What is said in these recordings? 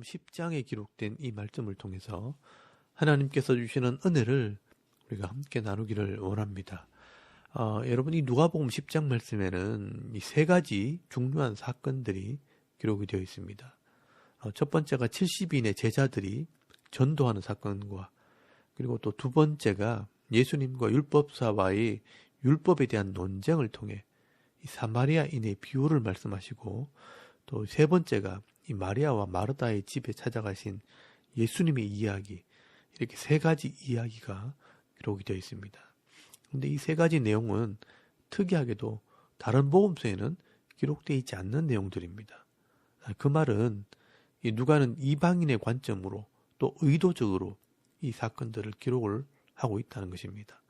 누가복음 10장에 기록된 이 말씀을 통해서 하나님께서 주시는 은혜를 우리가 함께 나누기를 원합니다. 여러분, 이 누가복음 10장 말씀에는 이 세 가지 중요한 사건들이 기록이 되어 있습니다. 첫 번째가 70인의 제자들이 전도하는 사건과, 그리고 또 두 번째가 예수님과 율법사와의 율법에 대한 논쟁을 통해 이 사마리아인의 비유를 말씀하시고, 또 세 번째가 이 마리아와 마르다의 집에 찾아가신 예수님의 이야기, 이렇게 세 가지 이야기가 기록이 되어 있습니다. 그런데 이 세 가지 내용은 특이하게도 다른 복음서에는 기록되어 있지 않는 내용들입니다. 그 말은 이 누가는 이방인의 관점으로 또 의도적으로 이 사건들을 기록을 하고 있다는 것입니다.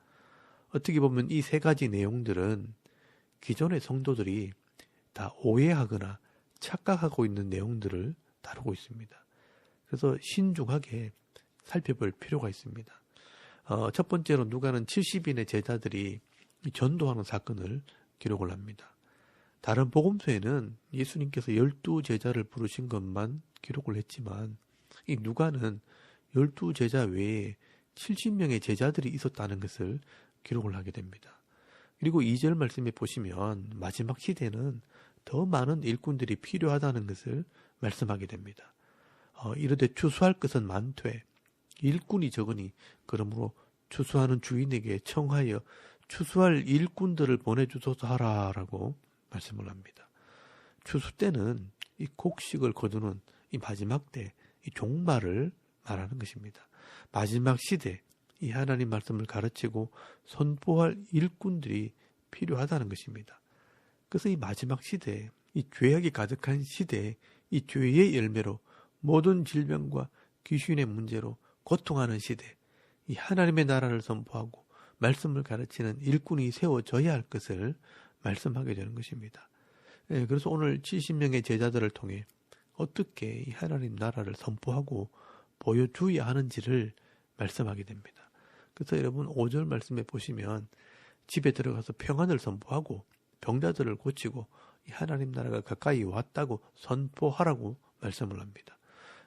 어떻게 보면 이 세 가지 내용들은 기존의 성도들이 다 오해하거나 착각하고 있는 내용들을 다루고 있습니다. 그래서 신중하게 살펴볼 필요가 있습니다. 첫 번째로 누가는 70인의 제자들이 전도하는 사건을 기록을 합니다. 다른 복음서에는 예수님께서 12제자를 부르신 것만 기록을 했지만 이 누가는 12제자 외에 70명의 제자들이 있었다는 것을 기록을 하게 됩니다. 그리고 2절 말씀에 보시면 마지막 시대는 더 많은 일꾼들이 필요하다는 것을 말씀하게 됩니다. 이르되 추수할 것은 많되 일꾼이 적으니 그러므로 추수하는 주인에게 청하여 추수할 일꾼들을 보내주소서 하라라고 말씀을 합니다. 추수 때는 이 곡식을 거두는 이 마지막 때, 이 종말을 말하는 것입니다. 마지막 시대, 이 하나님 말씀을 가르치고 선포할 일꾼들이 필요하다는 것입니다. 그래서 이 마지막 시대에, 이 죄악이 가득한 시대에 이 죄의 열매로 모든 질병과 귀신의 문제로 고통하는 시대, 이 하나님의 나라를 선포하고 말씀을 가르치는 일꾼이 세워져야 할 것을 말씀하게 되는 것입니다. 그래서 오늘 70명의 제자들을 통해 어떻게 이 하나님 나라를 선포하고 보여주어야 하는지를 말씀하게 됩니다. 그래서 여러분 5절 말씀에 보시면 집에 들어가서 평안을 선포하고 병자들을 고치고 이 하나님 나라가 가까이 왔다고 선포하라고 말씀을 합니다.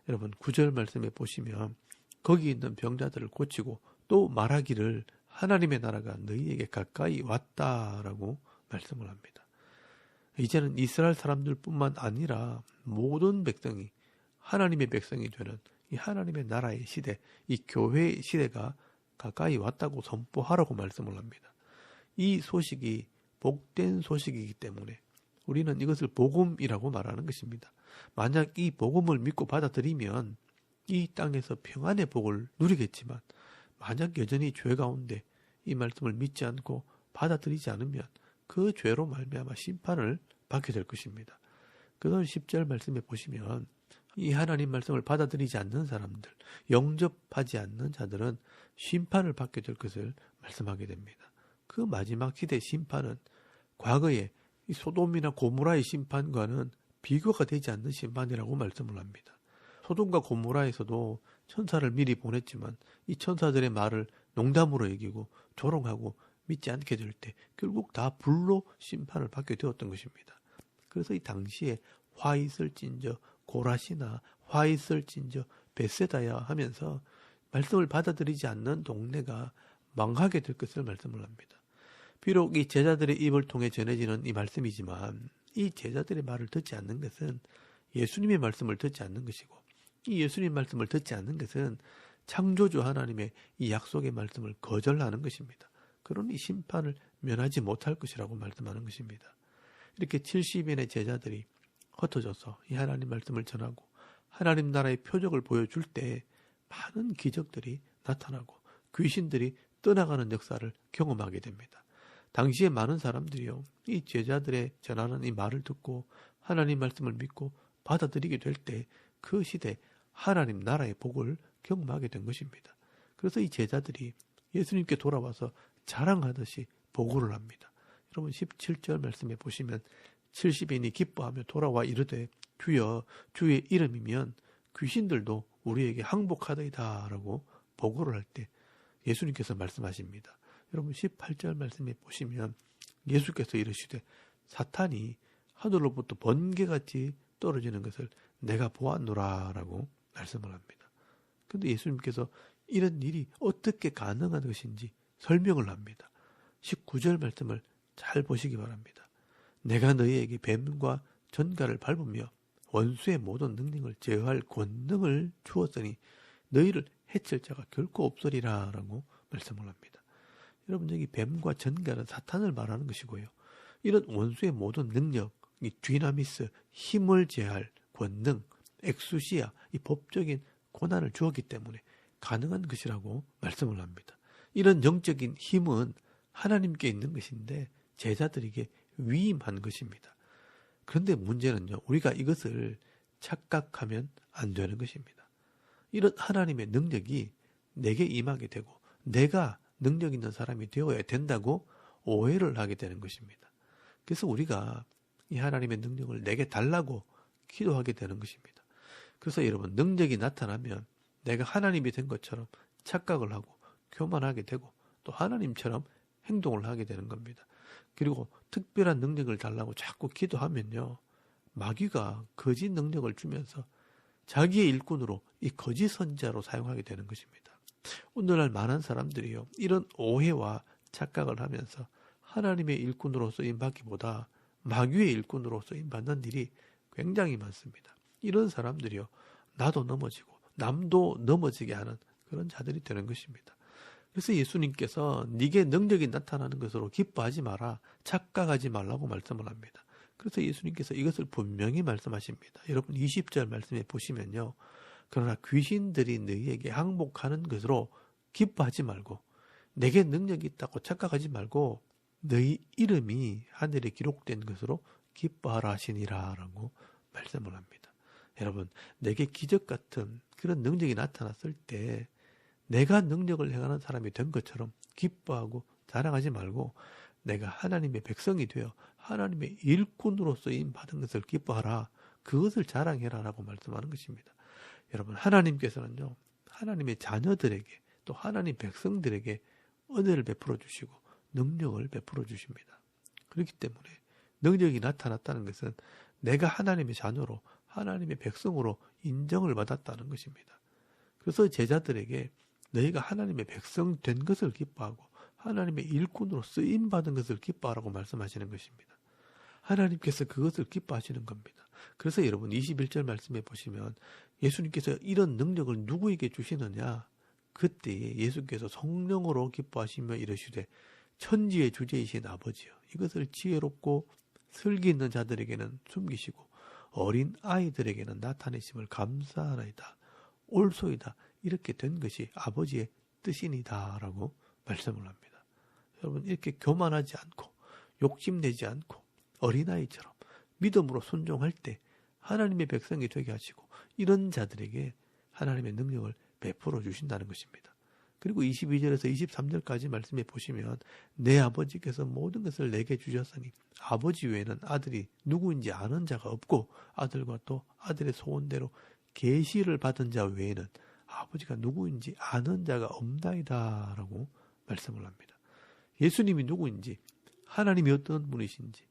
여러분 9절 말씀에 보시면 거기 있는 병자들을 고치고 또 말하기를 하나님의 나라가 너희에게 가까이 왔다라고 말씀을 합니다. 이제는 이스라엘 사람들뿐만 아니라 모든 백성이 하나님의 백성이 되는 이 하나님의 나라의 시대, 이 교회의 시대가 가까이 왔다고 선포하라고 말씀을 합니다. 이 소식이 복된 소식이기 때문에 우리는 이것을 복음이라고 말하는 것입니다. 만약 이 복음을 믿고 받아들이면 이 땅에서 평안의 복을 누리겠지만 만약 여전히 죄 가운데 이 말씀을 믿지 않고 받아들이지 않으면 그 죄로 말미암아 심판을 받게 될 것입니다. 그래서 10절 말씀에 보시면 이 하나님 말씀을 받아들이지 않는 사람들, 영접하지 않는 자들은 심판을 받게 될 것을 말씀하게 됩니다. 그 마지막 시대 심판은 과거에 이 소돔이나 고모라의 심판과는 비교가 되지 않는 심판이라고 말씀을 합니다. 소돔과 고모라에서도 천사를 미리 보냈지만 이 천사들의 말을 농담으로 여기고 조롱하고 믿지 않게 될 때 결국 다 불로 심판을 받게 되었던 것입니다. 그래서 이 당시에 화 있을진저 고라시나 화 있을진저 베세다야 하면서 말씀을 받아들이지 않는 동네가 망하게 될 것을 말씀을 합니다. 비록 이 제자들의 입을 통해 전해지는 이 말씀이지만 이 제자들의 말을 듣지 않는 것은 예수님의 말씀을 듣지 않는 것이고 이 예수님 말씀을 듣지 않는 것은 창조주 하나님의 이 약속의 말씀을 거절하는 것입니다. 그러니 심판을 면하지 못할 것이라고 말씀하는 것입니다. 이렇게 70인의 제자들이 흩어져서 이 하나님 말씀을 전하고 하나님 나라의 표적을 보여줄 때 많은 기적들이 나타나고 귀신들이 떠나가는 역사를 경험하게 됩니다. 당시에 많은 사람들이요, 이 제자들의 전하는 이 말을 듣고 하나님 말씀을 믿고 받아들이게 될 때 그 시대 하나님 나라의 복을 경험하게 된 것입니다. 그래서 이 제자들이 예수님께 돌아와서 자랑하듯이 보고를 합니다. 여러분 17절 말씀에 보시면 70인이 기뻐하며 돌아와 이르되 주여 주의 이름이면 귀신들도 우리에게 항복하더이다 라고 보고를 할 때 예수님께서 말씀하십니다. 여러분 18절 말씀에 보시면 예수께서 이르시되 사탄이 하늘로부터 번개같이 떨어지는 것을 내가 보았노라라고 말씀을 합니다. 그런데 예수님께서 이런 일이 어떻게 가능한 것인지 설명을 합니다. 19절 말씀을 잘 보시기 바랍니다. 내가 너희에게 뱀과 전갈을 밟으며 원수의 모든 능력을 제어할 권능을 주었으니 너희를 해칠 자가 결코 없으리라 라고 말씀을 합니다. 여러분, 여기 뱀과 전갈은 사탄을 말하는 것이고요. 이런 원수의 모든 능력, 이 디나미스, 힘을 제어할 권능, 엑수시아, 이 법적인 고난을 주었기 때문에 가능한 것이라고 말씀을 합니다. 이런 영적인 힘은 하나님께 있는 것인데 제자들에게 위임한 것입니다. 그런데 문제는요, 우리가 이것을 착각하면 안 되는 것입니다. 이런 하나님의 능력이 내게 임하게 되고 내가 능력 있는 사람이 되어야 된다고 오해를 하게 되는 것입니다. 그래서 우리가 이 하나님의 능력을 내게 달라고 기도하게 되는 것입니다. 그래서 여러분, 능력이 나타나면 내가 하나님이 된 것처럼 착각을 하고 교만하게 되고 또 하나님처럼 행동을 하게 되는 겁니다. 그리고 특별한 능력을 달라고 자꾸 기도하면요, 마귀가 거짓 능력을 주면서 자기의 일꾼으로 이 거짓 선지자로 사용하게 되는 것입니다. 오늘날 많은 사람들이요, 이런 오해와 착각을 하면서 하나님의 일꾼으로 쓰임받기보다 마귀의 일꾼으로 쓰임받는 일이 굉장히 많습니다. 이런 사람들이요, 나도 넘어지고 남도 넘어지게 하는 그런 자들이 되는 것입니다. 그래서 예수님께서 네게 능력이 나타나는 것으로 기뻐하지 마라, 착각하지 말라고 말씀을 합니다. 그래서 예수님께서 이것을 분명히 말씀하십니다. 여러분 20절 말씀에 보시면요, 그러나 귀신들이 너희에게 항복하는 것으로 기뻐하지 말고 내게 능력이 있다고 착각하지 말고 너희 이름이 하늘에 기록된 것으로 기뻐하라 하시니라 라고 말씀을 합니다. 여러분, 내게 기적 같은 그런 능력이 나타났을 때 내가 능력을 행하는 사람이 된 것처럼 기뻐하고 자랑하지 말고 내가 하나님의 백성이 되어 하나님의 일꾼으로 쓰임 받은 것을 기뻐하라, 그것을 자랑해라 라고 말씀하는 것입니다. 여러분, 하나님께서는요, 하나님의 자녀들에게 또 하나님 백성들에게 은혜를 베풀어 주시고 능력을 베풀어 주십니다. 그렇기 때문에 능력이 나타났다는 것은 내가 하나님의 자녀로 하나님의 백성으로 인정을 받았다는 것입니다. 그래서 제자들에게 너희가 하나님의 백성 된 것을 기뻐하고 하나님의 일꾼으로 쓰임받은 것을 기뻐하라고 말씀하시는 것입니다. 하나님께서 그것을 기뻐하시는 겁니다. 그래서 여러분 21절 말씀에 보시면 예수님께서 이런 능력을 누구에게 주시느냐, 그때 예수께서 성령으로 기뻐하시며 이르시되 천지의 주제이신 아버지여, 이것을 지혜롭고 슬기 있는 자들에게는 숨기시고 어린 아이들에게는 나타내심을 감사하나이다. 옳소이다. 이렇게 된 것이 아버지의 뜻이니다 라고 말씀을 합니다. 여러분, 이렇게 교만하지 않고 욕심내지 않고 어린아이처럼 믿음으로 순종할 때 하나님의 백성이 되게 하시고 이런 자들에게 하나님의 능력을 베풀어 주신다는 것입니다. 그리고 22절에서 23절까지 말씀해 보시면 내 아버지께서 모든 것을 내게 주셨으니 아버지 외에는 아들이 누구인지 아는 자가 없고 아들과 또 아들의 소원대로 계시를 받은 자 외에는 아버지가 누구인지 아는 자가 없나이다 라고 말씀을 합니다. 예수님이 누구인지, 하나님이 어떤 분이신지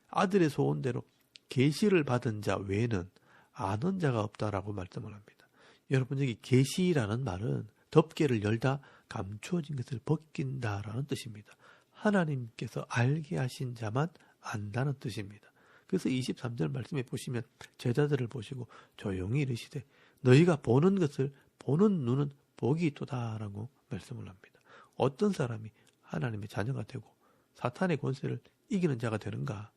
아들의 소원대로 계시를 받은 자 외에는 아는 자가 없다라고 말씀을 합니다. 여러분, 여기 계시라는 말은 덮개를 열다 감추어진 것을 벗긴다라는 뜻입니다. 하나님께서 알게 하신 자만 안다는 뜻입니다. 그래서 23절 말씀에 보시면 제자들을 보시고 조용히 이르시되 너희가 보는 것을 보는 눈은 복이 있도다라고 말씀을 합니다. 어떤 사람이 하나님의 자녀가 되고 사탄의 권세를 이기는 자가 되는가?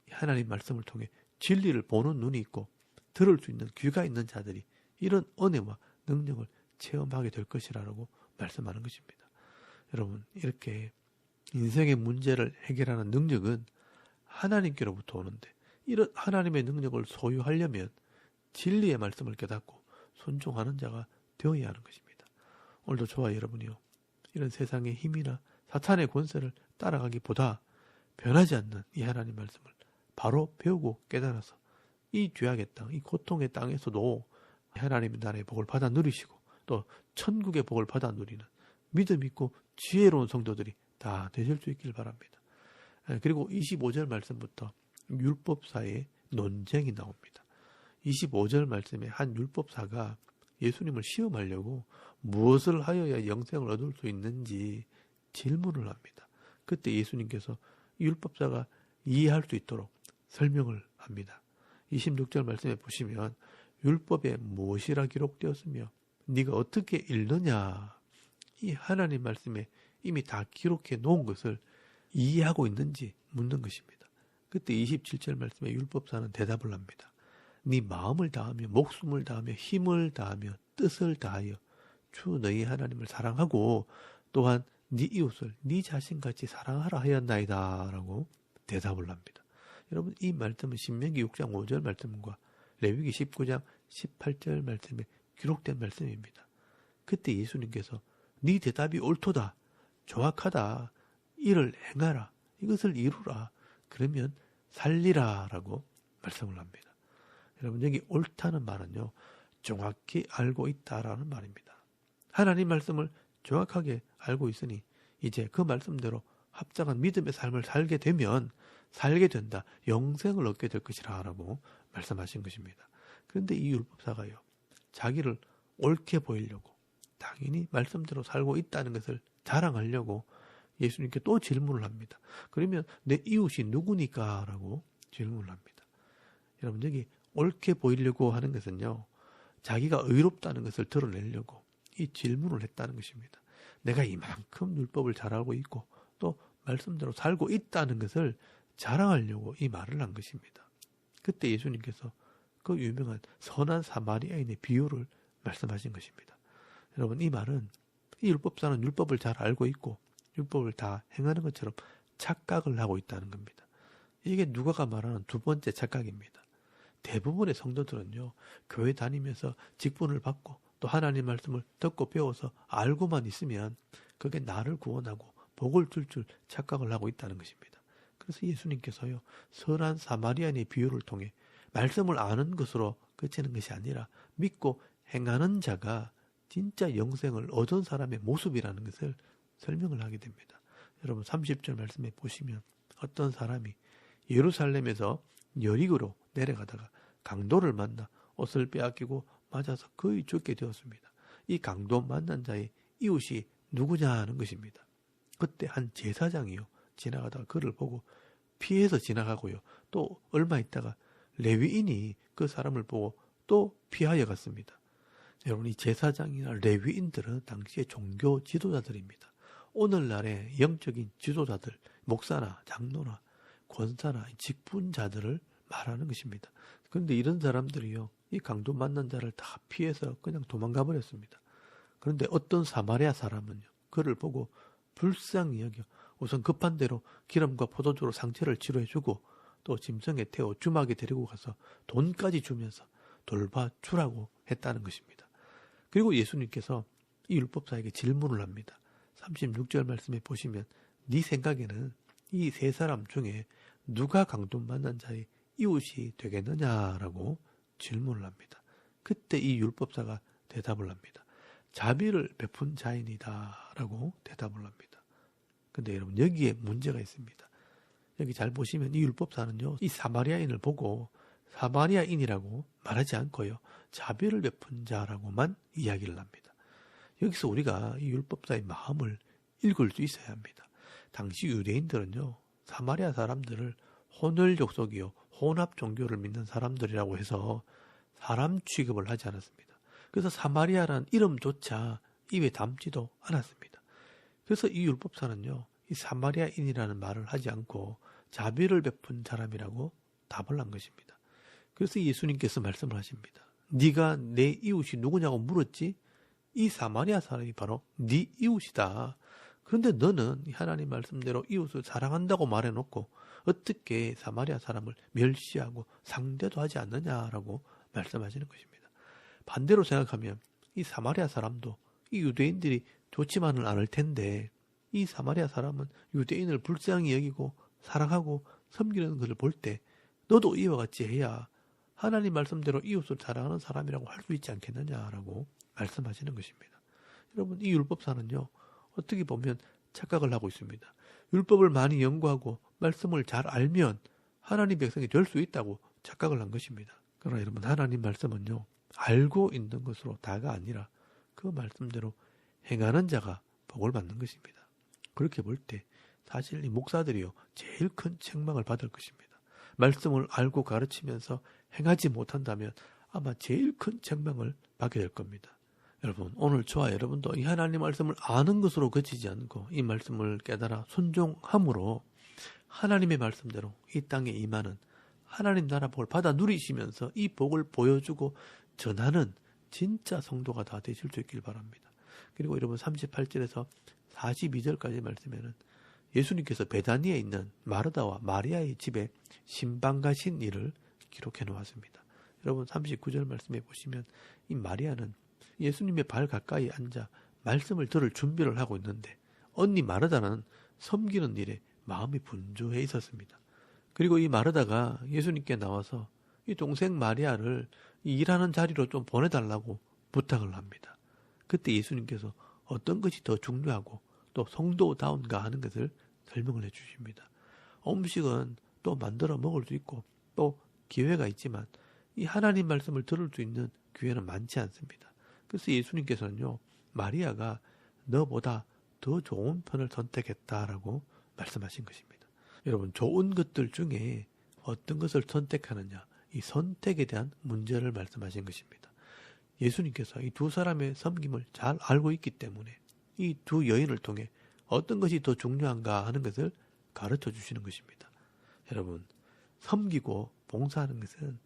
하나님 말씀을 통해 진리를 보는 눈이 있고 들을 수 있는 귀가 있는 자들이 이런 은혜와 능력을 체험하게 될 것이라고 말씀하는 것입니다. 여러분, 이렇게 인생의 문제를 해결하는 능력은 하나님께로부터 오는데 이런 하나님의 능력을 소유하려면 진리의 말씀을 깨닫고 순종하는 자가 되어야 하는 것입니다. 오늘도 저와 여러분이요, 이런 세상의 힘이나 사탄의 권세를 따라가기보다 변하지 않는 이 하나님 말씀을 바로 배우고 깨달아서 이 죄악의 땅, 이 고통의 땅에서도 하나님의 나라의 복을 받아 누리시고 또 천국의 복을 받아 누리는 믿음 있고 지혜로운 성도들이 다 되실 수 있길 바랍니다. 그리고 25절 말씀부터 율법사의 논쟁이 나옵니다. 25절 말씀에 한 율법사가 예수님을 시험하려고 무엇을 하여야 영생을 얻을 수 있는지 질문을 합니다. 그때 예수님께서 율법사가 이해할 수 있도록 설명을 합니다. 26절 말씀에 보시면 율법에 무엇이라 기록되었으며 네가 어떻게 읽느냐, 이 하나님 말씀에 이미 다 기록해 놓은 것을 이해하고 있는지 묻는 것입니다. 그때 27절 말씀에 율법사는 대답을 합니다. 네 마음을 다하며 목숨을 다하며 힘을 다하며 뜻을 다하여 주 너희 하나님을 사랑하고 또한 네 이웃을 네 자신같이 사랑하라 하였나이다 라고 대답을 합니다. 여러분, 이 말씀은 신명기 6장 5절 말씀과 레위기 19장 18절 말씀에 기록된 말씀입니다. 그때 예수님께서 네 대답이 옳도다, 정확하다, 이를 행하라, 이것을 이루라, 그러면 살리라 라고 말씀을 합니다. 여러분, 여기 옳다는 말은요, 정확히 알고 있다라는 말입니다. 하나님 말씀을 정확하게 알고 있으니 이제 그 말씀대로 합당한 믿음의 삶을 살게 되면 살게 된다, 영생을 얻게 될 것이라 라고 말씀하신 것입니다. 그런데 이 율법사가요, 자기를 옳게 보이려고 당연히 말씀대로 살고 있다는 것을 자랑하려고 예수님께 또 질문을 합니다. 그러면 내 이웃이 누구니까? 라고 질문을 합니다. 여러분, 여기 옳게 보이려고 하는 것은요, 자기가 의롭다는 것을 드러내려고 이 질문을 했다는 것입니다. 내가 이만큼 율법을 잘 알고 있고 또 말씀대로 살고 있다는 것을 자랑하려고 이 말을 한 것입니다. 그때 예수님께서 그 유명한 선한 사마리아인의 비유를 말씀하신 것입니다. 여러분, 이 말은 이 율법사는 율법을 잘 알고 있고 율법을 다 행하는 것처럼 착각을 하고 있다는 겁니다. 이게 누가가 말하는 두 번째 착각입니다. 대부분의 성도들은요, 교회 다니면서 직분을 받고 또 하나님 말씀을 듣고 배워서 알고만 있으면 그게 나를 구원하고 복을 줄 착각을 하고 있다는 것입니다. 그래서 예수님께서요, 선한 사마리아인의 비유를 통해 말씀을 아는 것으로 그치는 것이 아니라 믿고 행하는 자가 진짜 영생을 얻은 사람의 모습이라는 것을 설명을 하게 됩니다. 여러분, 30절 말씀에 보시면 어떤 사람이 예루살렘에서 여리고로 내려가다가 강도를 만나 옷을 빼앗기고 맞아서 거의 죽게 되었습니다. 이 강도 만난 자의 이웃이 누구냐 하는 것입니다. 그때 한 제사장이요, 지나가다가 그를 보고 피해서 지나가고요, 또 얼마 있다가 레위인이 그 사람을 보고 또 피하여 갔습니다. 여러분, 이 제사장이나 레위인들은 당시의 종교 지도자들입니다. 오늘날의 영적인 지도자들, 목사나 장로나 권사나 직분자들을 말하는 것입니다. 그런데 이런 사람들이요, 이 강도 만난 자를 다 피해서 그냥 도망가 버렸습니다. 그런데 어떤 사마리아 사람은요, 그를 보고 불쌍히 여겨 우선 급한 대로 기름과 포도주로 상처를 치료해주고 또 짐승에 태워 주막에 데리고 가서 돈까지 주면서 돌봐주라고 했다는 것입니다. 그리고 예수님께서 이 율법사에게 질문을 합니다. 36절 말씀에 보시면 네 생각에는 이 세 사람 중에 누가 강도 만난 자의 이웃이 되겠느냐라고 질문을 합니다. 그때 이 율법사가 대답을 합니다. 자비를 베푼 자인이다 라고 대답을 합니다. 근데 여러분, 여기에 문제가 있습니다. 여기 잘 보시면 이 율법사는요, 이 사마리아인을 보고 사마리아인이라고 말하지 않고요, 자비를 베푼 자라고만 이야기를 합니다. 여기서 우리가 이 율법사의 마음을 읽을 수 있어야 합니다. 당시 유대인들은요, 사마리아 사람들을 혼혈족속이요, 혼합 종교를 믿는 사람들이라고 해서 사람 취급을 하지 않았습니다. 그래서 사마리아라는 이름조차 입에 담지도 않았습니다. 그래서 이 율법사는요, 이 사마리아인이라는 말을 하지 않고 자비를 베푼 사람이라고 답을 한 것입니다. 그래서 예수님께서 말씀을 하십니다. 네가 내 이웃이 누구냐고 물었지? 이 사마리아 사람이 바로 네 이웃이다. 그런데 너는 하나님 말씀대로 이웃을 사랑한다고 말해놓고 어떻게 사마리아 사람을 멸시하고 상대도 하지 않느냐라고 말씀하시는 것입니다. 반대로 생각하면 이 사마리아 사람도 이 유대인들이 좋지만은 않을 텐데 이 사마리아 사람은 유대인을 불쌍히 여기고 사랑하고 섬기는 것을 볼 때 너도 이와 같이 해야 하나님 말씀대로 이웃을 사랑하는 사람이라고 할 수 있지 않겠느냐라고 말씀하시는 것입니다. 여러분, 이 율법사는요, 어떻게 보면 착각을 하고 있습니다. 율법을 많이 연구하고 말씀을 잘 알면 하나님 백성이 될 수 있다고 착각을 한 것입니다. 그러나 여러분, 하나님 말씀은요, 알고 있는 것으로 다가 아니라 그 말씀대로 행하는 자가 복을 받는 것입니다. 그렇게 볼 때 사실 이 목사들이요, 제일 큰 책망을 받을 것입니다. 말씀을 알고 가르치면서 행하지 못한다면 아마 제일 큰 책망을 받게 될 겁니다. 여러분, 오늘 저와 여러분도 이 하나님 말씀을 아는 것으로 그치지 않고 이 말씀을 깨달아 순종함으로 하나님의 말씀대로 이 땅에 임하는 하나님 나라 복을 받아 누리시면서 이 복을 보여주고 전하는 진짜 성도가 다 되실 수 있길 바랍니다. 그리고 여러분, 38절에서 42절까지 말씀에는 예수님께서 베다니에 있는 마르다와 마리아의 집에 신방 가신 일을 기록해 놓았습니다. 여러분, 39절 말씀해 보시면 이 마리아는 예수님의 발 가까이 앉아 말씀을 들을 준비를 하고 있는데 언니 마르다는 섬기는 일에 마음이 분주해 있었습니다. 그리고 이 마르다가 예수님께 나와서 이 동생 마리아를 이 일하는 자리로 좀 보내달라고 부탁을 합니다. 그때 예수님께서 어떤 것이 더 중요하고 또 성도다운가 하는 것을 설명을 해주십니다. 음식은 또 만들어 먹을 수 있고 또 기회가 있지만 이 하나님 말씀을 들을 수 있는 기회는 많지 않습니다. 그래서 예수님께서는요, 마리아가 너보다 더 좋은 편을 선택했다라고 말씀하신 것입니다. 여러분, 좋은 것들 중에 어떤 것을 선택하느냐, 이 선택에 대한 문제를 말씀하신 것입니다. 예수님께서 이 두 사람의 섬김을 잘 알고 있기 때문에 이 두 여인을 통해 어떤 것이 더 중요한가 하는 것을 가르쳐 주시는 것입니다. 여러분, 섬기고 봉사하는 것은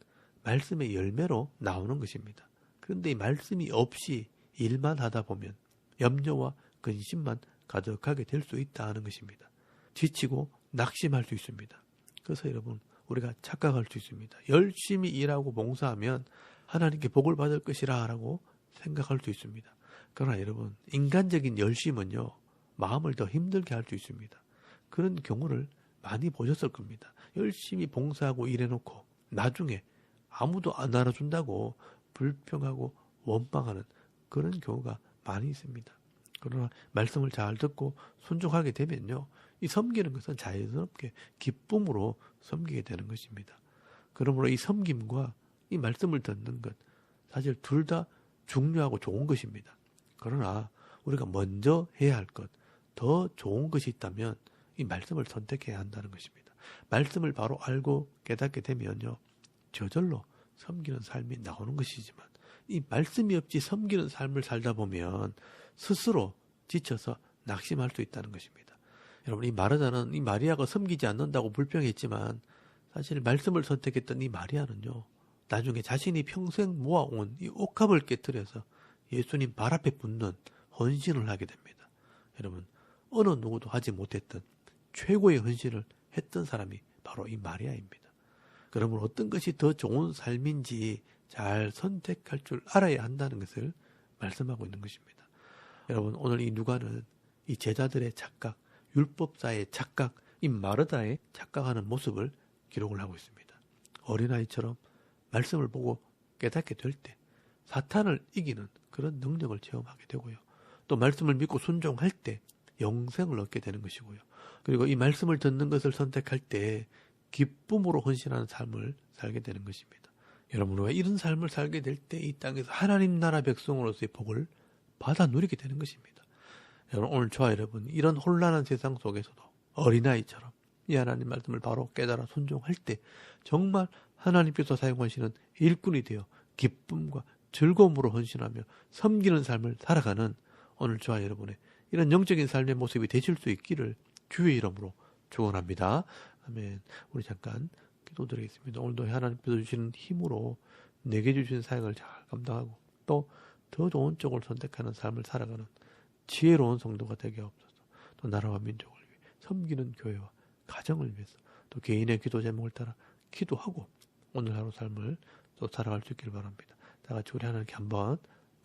말씀의 열매로 나오는 것입니다. 그런데 이 말씀이 없이 일만 하다 보면 염려와 근심만 가득하게 될 수 있다 하는 것입니다. 지치고 낙심할 수 있습니다. 그래서 여러분, 우리가 착각할 수 있습니다. 열심히 일하고 봉사하면 하나님께 복을 받을 것이라 라고 생각할 수 있습니다. 그러나 여러분, 인간적인 열심은요, 마음을 더 힘들게 할 수 있습니다. 그런 경우를 많이 보셨을 겁니다. 열심히 봉사하고 일해놓고 나중에 아무도 안 알아준다고 불평하고 원망하는 그런 경우가 많이 있습니다. 그러나 말씀을 잘 듣고 순종하게 되면요, 이 섬기는 것은 자연스럽게 기쁨으로 섬기게 되는 것입니다. 그러므로 이 섬김과 이 말씀을 듣는 것, 사실 둘 다 중요하고 좋은 것입니다. 그러나 우리가 먼저 해야 할 것, 더 좋은 것이 있다면 이 말씀을 선택해야 한다는 것입니다. 말씀을 바로 알고 깨닫게 되면요, 저절로 섬기는 삶이 나오는 것이지만 이 말씀이 없이 섬기는 삶을 살다 보면 스스로 지쳐서 낙심할 수 있다는 것입니다. 여러분, 이 마르다는 이 마리아가 섬기지 않는다고 불평했지만 사실 말씀을 선택했던 이 마리아는요, 나중에 자신이 평생 모아온 이 옥합을 깨뜨려서 예수님 발 앞에 붙는 헌신을 하게 됩니다. 여러분, 어느 누구도 하지 못했던 최고의 헌신을 했던 사람이 바로 이 마리아입니다. 그러므로 어떤 것이 더 좋은 삶인지 잘 선택할 줄 알아야 한다는 것을 말씀하고 있는 것입니다. 여러분, 오늘 이 누가는 이 제자들의 착각, 율법사의 착각, 이 마르다의 착각하는 모습을 기록을 하고 있습니다. 어린아이처럼 말씀을 보고 깨닫게 될 때 사탄을 이기는 그런 능력을 체험하게 되고요. 또 말씀을 믿고 순종할 때 영생을 얻게 되는 것이고요. 그리고 이 말씀을 듣는 것을 선택할 때 기쁨으로 헌신하는 삶을 살게 되는 것입니다. 여러분, 우리가 이런 삶을 살게 될 때 이 땅에서 하나님 나라 백성으로서의 복을 받아 누리게 되는 것입니다. 여러분, 오늘 저와 여러분, 이런 혼란한 세상 속에서도 어린아이처럼 이 하나님 말씀을 바로 깨달아 순종할 때 정말 하나님께서 사용하시는 일꾼이 되어 기쁨과 즐거움으로 헌신하며 섬기는 삶을 살아가는 오늘 저와 여러분의 이런 영적인 삶의 모습이 되실 수 있기를 주의 이름으로 축원합니다. 아멘. 우리 잠깐 기도드리겠습니다. 오늘도 하나님께서 주시는 힘으로 내게 주신 사역을 잘 감당하고 또 더 좋은 쪽을 선택하는 삶을 살아가는 지혜로운 성도가 되게 하옵소서. 또 나라와 민족을 위해 섬기는 교회와 가정을 위해서 또 개인의 기도 제목을 따라 기도하고 오늘 하루 삶을 또 살아갈 수 있기를 바랍니다. 다 같이 우리 하나님께 한번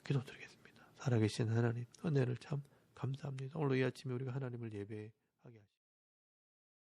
기도드리겠습니다. 살아계신 하나님, 은혜를 참 감사합니다. 오늘 이 아침에 우리가 하나님을 예배하게 하시고